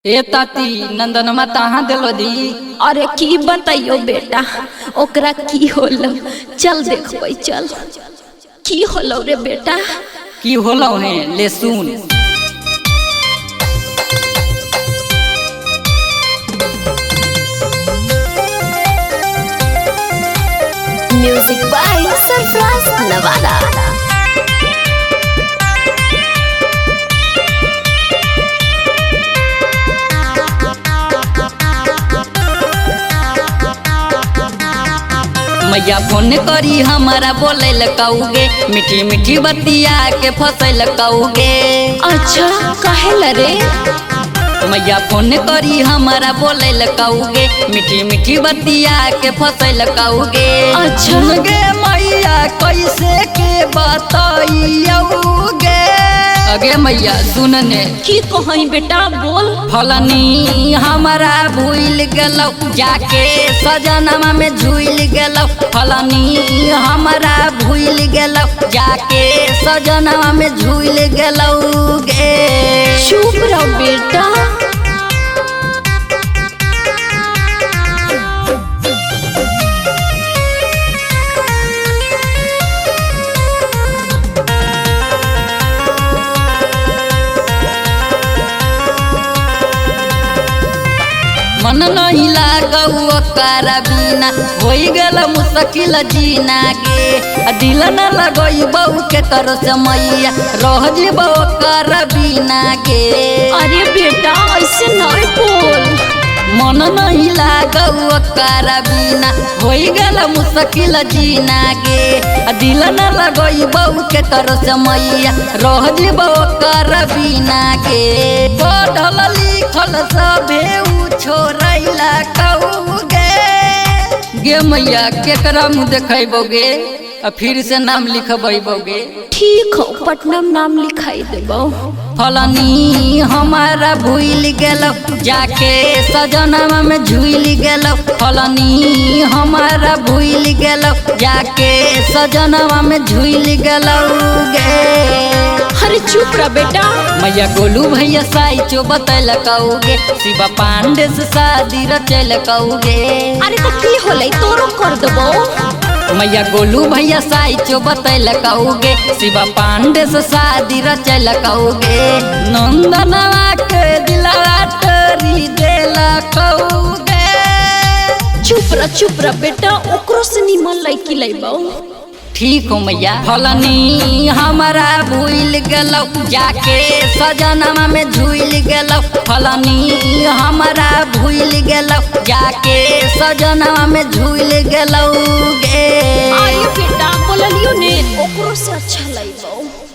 ए ताती नंदनमा तहाँ दिलो दी। अरे की बताइयो बेटा, ओकरा की होलो, चल देखबै चल। की होलो रे बेटा? की होलो है ले सुन। Music by Sarfaraz Nawada. मैया फोन करी हमारा बोले लकाऊगे, मीठी मीठी बतिया के फंसे लकाऊगे। अच्छा काहे लरे? मैया फोन करी हमारा बोले लकाऊगे, मीठी मीठी बतिया के फंसे लकाऊगे। अच्छा गे मैया कैसे के बताइयोगे। अगे मैया सुनने की कहई बेटा बोल। फलनी हमारा भूल गलो, जाके सजनमा में झूल गलो। फलनी हमारा भूल गलो, जाके सजनमा में झूल गलो गे। चुप रहो बेटा। मन नहीं लागऊ ओकरा बिना, होई गल मुश्किल जीना गे। दिल न लगई बहू के कर से मैया, रह जेबो ओकरा बिना गे। अरे बेटा ऐसे नहीं बोल। मन नहीं लागऊ ओकरा बिना, होई गल मुश्किल जीना गे। दिल न लगई बहू के कर से मैया, रह जेबो ओकरा बिना गे। पढ़ल लिखल सभे छोड़ैला कहूगे गे मैया, केकरा मुँह देखैबोगे फिर से नाम लिखबैबोगे। ठीक हो, पटना में नाम लिखाई देबो। फलनी हमारा भूल गेलो, जाके सजनमा में झूल गेलो। फलनी हमारा भूल गेलो, जाके सजनमा में झूल गेलो गे। अरे चुप रह बेटा। मैया गोलू भैया साइचो बतैल कौगे, शिवा पांडे से शादी रचल कौगे। अरे तो की होलै तोरो कर देबो। मैया गोलू भैया साइचो बतैल कौगे, शिवा पांडे से शादी रचल कौगे। नंदनवा के दिलवा तोरी देला कौगे। चुप रह बेटा, ओकरो से निमन लइकी लइबो। ठीक हो मैया। फलनी हमारा भूल गलो, जाके सजनमा में झूल गलो। फलनी हमारा भूल गलो, जाके सजनमा में झूल गलो गे। अरे बेटा बोललियो ने, ओकरो से अच्छा लइबो।